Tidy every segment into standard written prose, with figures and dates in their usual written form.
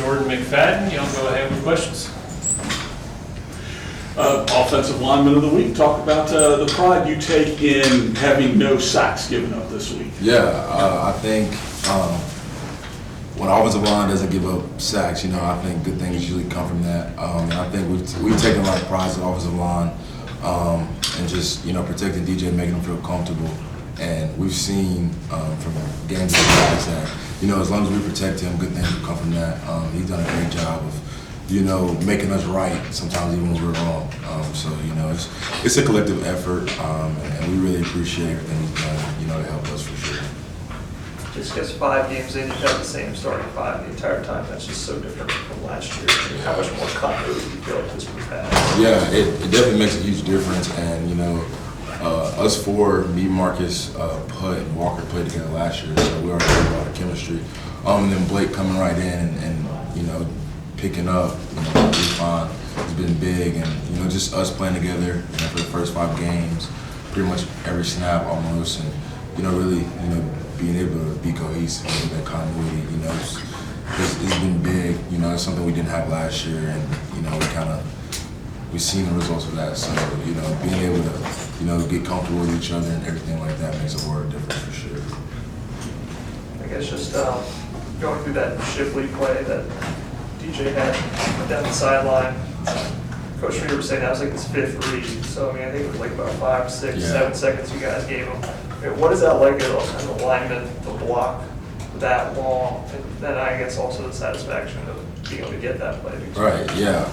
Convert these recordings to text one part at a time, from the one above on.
Jordan McFadden. Y'all go ahead with questions. Offensive lineman of the week. Talk about the pride you take in having no sacks given up this week. Yeah, I think when offensive line doesn't give up sacks, I think good things usually come from that. And I think we've taken a lot of pride in the offensive line and just protecting DJ, making him feel comfortable. And we've seen from games like that, as long as we protect him, good things will come from that. He's done a great job of making us right sometimes even when we're wrong. So it's a collective effort, and we really appreciate everything he's done, to help us for sure. Just because 5 games in, you've had the same starting 5 the entire time. That's just so different from last year. How much more continuity do you feel like this we've had? Yeah, it definitely makes a huge difference. And us 4, me, Marcus, Putt, and Walker played together last year, so we already had a lot of chemistry. And then Blake coming right in and picking up, fine. It's been big, and just us playing together for the first 5 games, pretty much every snap almost, and really being able to be cohesive with that continuity, it's been big. It's something we didn't have last year, and we've seen the results of that. So being able to get comfortable with each other and everything like that makes a world of difference for sure. I guess just going through that Shipley play that DJ had down the sideline. Coach Reeder was saying that was like his 5th read. So, I think it was like about 5, 6, 7 seconds you guys gave him. What is that like as a lineman to block that long? And then I guess also the satisfaction of being able to get that play. Right, yeah.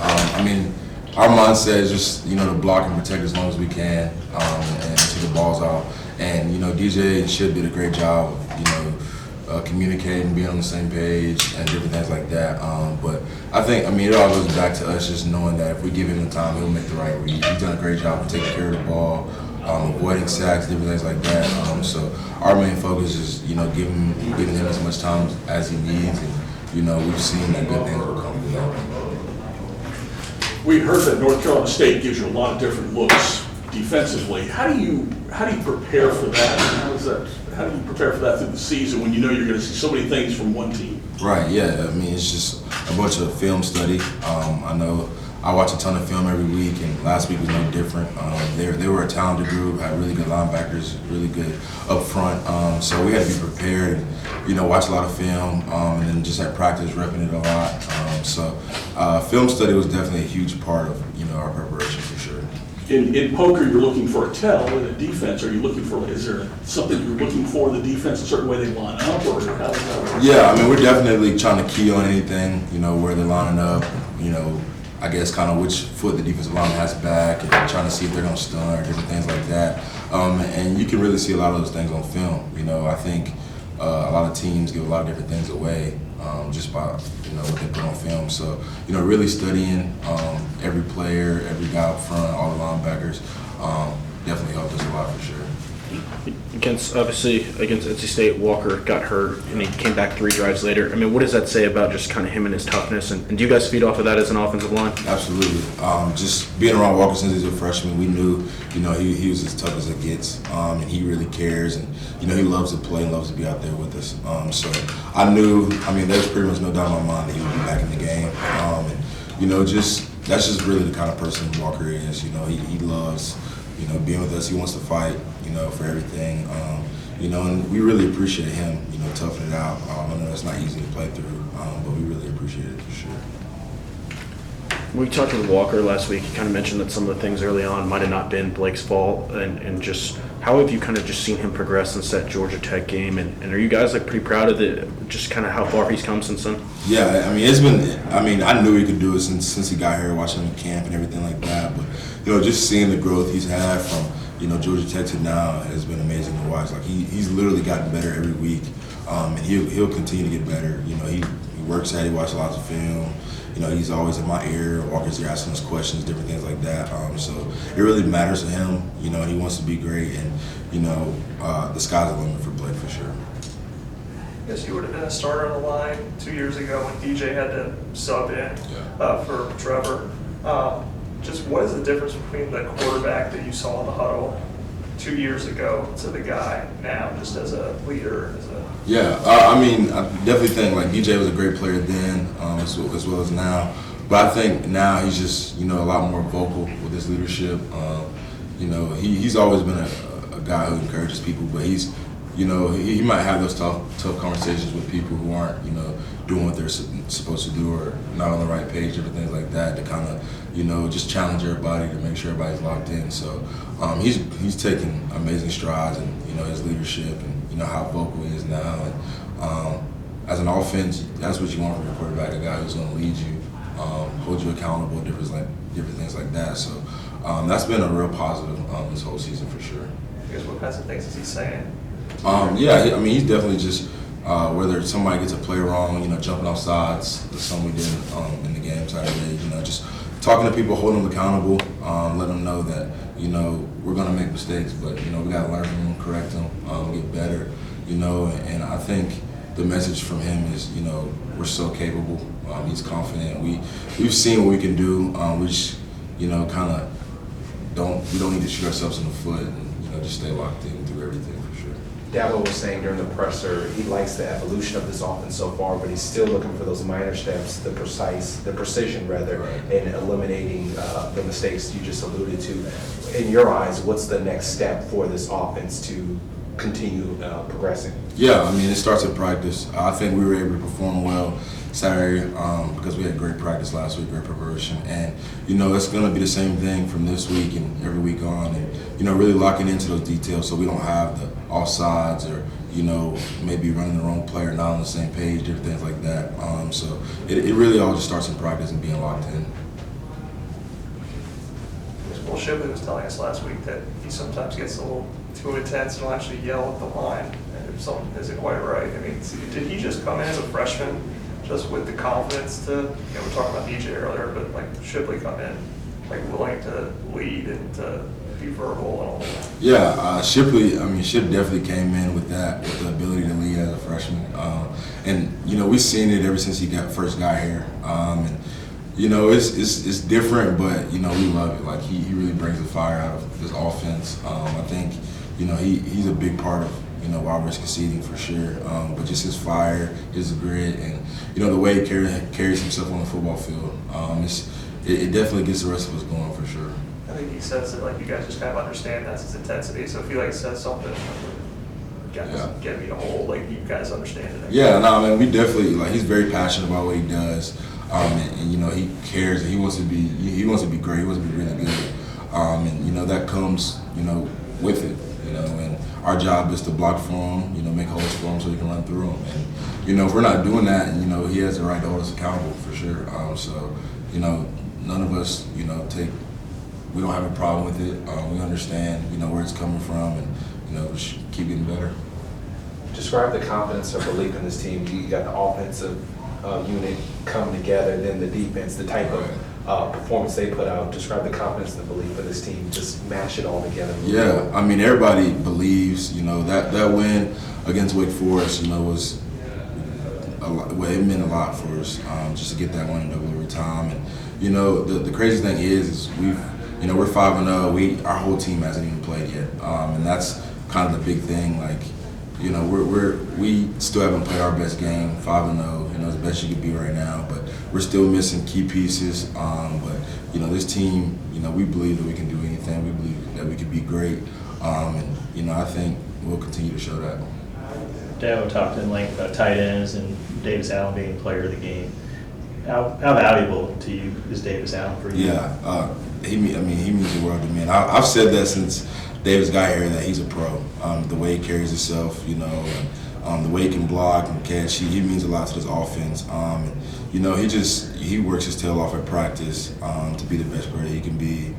Our mindset is just, to block and protect as long as we can and take the balls out. And, DJ and Ship did a great job of, communicating, being on the same page, and different things like that. But I think, it all goes back to us just knowing that if we give him the time, he'll make the right read. He's done a great job of taking care of the ball, avoiding sacks, different things like that. So our main focus is, giving him as much time as he needs, and we've seen that good things will come from that. We heard that North Carolina State gives you a lot of different looks defensively. How do you prepare for that? How do you prepare for that through the season when you're going to see so many things from one team? Right, yeah. It's just a bunch of film study. I know I watch a ton of film every week, and last week was no different. They were a talented group, had really good linebackers, really good up front. So we had to be prepared, watch a lot of film, and then just at practice, repping it a lot. So film study was definitely a huge part of, our preparation for sure. In poker, you're looking for a tell. In a defense, are you looking for? Is there something you're looking for in the defense? A certain way they line up, or how does that work? Yeah, we're definitely trying to key on anything. Where they're lining up. I guess kind of which foot the defensive line has back, and trying to see if they're going to stun or different things like that. And you can really see a lot of those things on film. I think a lot of teams give a lot of different things away just by what they put on film. So really studying every player, every guy up front, all the linebackers definitely helped us a lot for sure. Against NC State, Walker got hurt and he came back 3 drives later. What does that say about just kind of him and his toughness? And do you guys feed off of that as an offensive line? Absolutely. Just being around Walker since he was a freshman, we knew, he was as tough as it gets, and he really cares, and he loves to play and loves to be out there with us. So I knew, there's pretty much no doubt in my mind that he would be back in the game. That's just really the kind of person Walker is. He loves, being with us. He wants to fight, for everything. And we really appreciate him, toughing it out. I know it's not easy to play through, but we really appreciate it for sure. We talked with Walker last week. He kind of mentioned that some of the things early on might have not been Blake's fault, and just how have you kind of just seen him progress since that Georgia Tech game? And are you guys pretty proud of just kind of how far he's come since then? Yeah, it's been. I knew he could do it since he got here, watching him in camp and everything like that. But just seeing the growth he's had from Georgia Tech to now has been amazing to watch. He's literally gotten better every week, and he'll continue to get better. He works at it, he watches lots of film. He's always in my ear, Walker's here asking us questions, different things like that. So it really matters to him. He wants to be great, and the sky's the limit for Blake for sure. I guess you would have been a starter on the line 2 years ago when DJ had to sub in for Trevor. Just what is the difference between the quarterback that you saw in the huddle 2 years ago to the guy now, just as a leader, as a Yeah, I mean, I definitely think like DJ was a great player then, as well as now. But I think now he's just, a lot more vocal with his leadership. He's always been a guy who encourages people, but he's, he might have those tough conversations with people who aren't, doing what they're supposed to do or not on the right page or things like that to kind of, just challenge everybody to make sure everybody's locked in. So he's taken amazing strides in, his leadership and, how vocal he is now. And as an offense, that's what you want from your quarterback, a guy who's going to lead you, hold you accountable, different things like that. So that's been a real positive this whole season for sure. I guess what kinds of things is he saying? He's definitely just whether somebody gets a play wrong, jumping off sides, the something we did in the game Saturday, just talking to people, holding them accountable, letting them know that, we're going to make mistakes, but, we got to learn from them, correct them, get better, and I think the message from him is, we're so capable, he's confident, we've seen what we can do, we just, kind of we don't need to shoot ourselves in the foot and, just stay locked in and do everything for sure. Dabo was saying during the presser he likes the evolution of this offense so far, but he's still looking for those minor steps, the precision rather, in eliminating the mistakes you just alluded to. In your eyes, what's the next step for this offense to continue progressing? Yeah, it starts at practice. I think we were able to perform well Saturday because we had great practice last week, great preparation. And, it's going to be the same thing from this week and every week on. And, really locking into those details so we don't have the offsides or, maybe running the wrong player, not on the same page, different things like that. So it really all just starts in practice and being locked in. Well, Shipley was telling us last week that he sometimes gets a little too intense and will actually yell at the line if something isn't quite right. Did he just come in as a freshman just with the confidence to, we're talking about DJ earlier, but like Shipley come in, like willing to lead and to be verbal and all that? Yeah, Shipley definitely came in with that, with the ability to lead as a freshman. And, we've seen it ever since he first got here. It's different, but, we love it. Like, he really brings the fire out of this offense. I think, he's a big part of, why we're conceding for sure. But just his fire, his grit, and, the way he carries himself on the football field, it definitely gets the rest of us going for sure. I think he says that, like, you guys just kind of understand that's his intensity. So if he, says something, get me to hold, like, you guys understand it. Yeah, we definitely, he's very passionate about what he does. And he cares. He wants to be great. He wants to be really good. And that comes with it. And our job is to block for him. Make holes for him so he can run through them. And if we're not doing that, he has the right to hold us accountable for sure. So none of us we don't have a problem with it. We understand where it's coming from, and we should keep getting better. Describe the confidence or belief in this team. You got the offensive unit come together, then the defense, the type of performance they put out. Describe the confidence and the belief of this team. Just mash it all together. Yeah, everybody believes, that win against Wake Forest, was a lot, it meant a lot for us just to get that one in double overtime. And, the crazy thing is we're 5-0. Our whole team hasn't even played yet. And that's kind of the big thing. Like, we still haven't played our best game, 5-0. It's the best you could be right now, but we're still missing key pieces. But this team, we believe that we can do anything. We believe that we can be great, and I think we'll continue to show that. Dabo talked in length about tight ends and Davis Allen being player of the game. How valuable to you is Davis Allen for you? Yeah, he means the world to me. And I've said that since Davis got here, that he's a pro. The way he carries himself, and the way he can block and catch, he means a lot to this offense. He works his tail off at practice to be the best player he can be.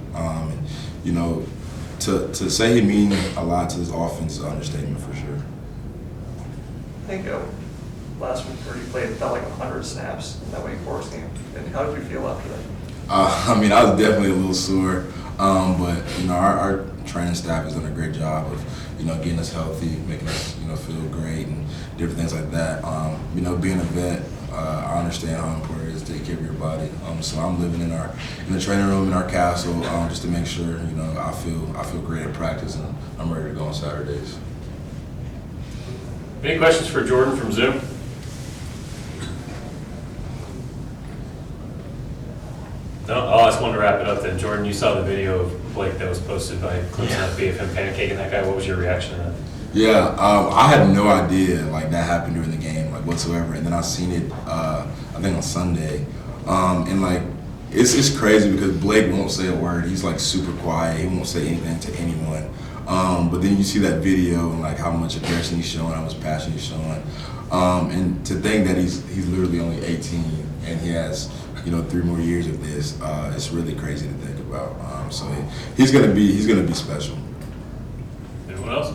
To say he means a lot to this offense is an understatement for sure. I think last week where you played felt like 100 snaps in that Wake Forest game. And how did you feel after that? I was definitely a little sore, but our training staff has done a great job of getting us healthy, making us feel great, and different things like that. Being a vet, I understand how important it is to take care of your body. So I'm living in the training room in our castle just to make sure I feel great at practice and I'm ready to go on Saturdays. Any questions for Jordan from Zoom? No, I'll ask one to wrap it up then. Jordan, you saw the video of Blake that was posted by Clemson FB of him pancaking that guy. What was your reaction to that? Yeah, I had no idea like that happened during the game like whatsoever, and then I seen it I think on Sunday, and like it's crazy because Blake won't say a word. He's like super quiet. He won't say anything to anyone. But then you see that video and like how much aggression he's showing, how much passion he's showing, and to think that he's literally only 18 and he has 3 more years of this, it's really crazy to think about. So he's gonna be special. Anyone else?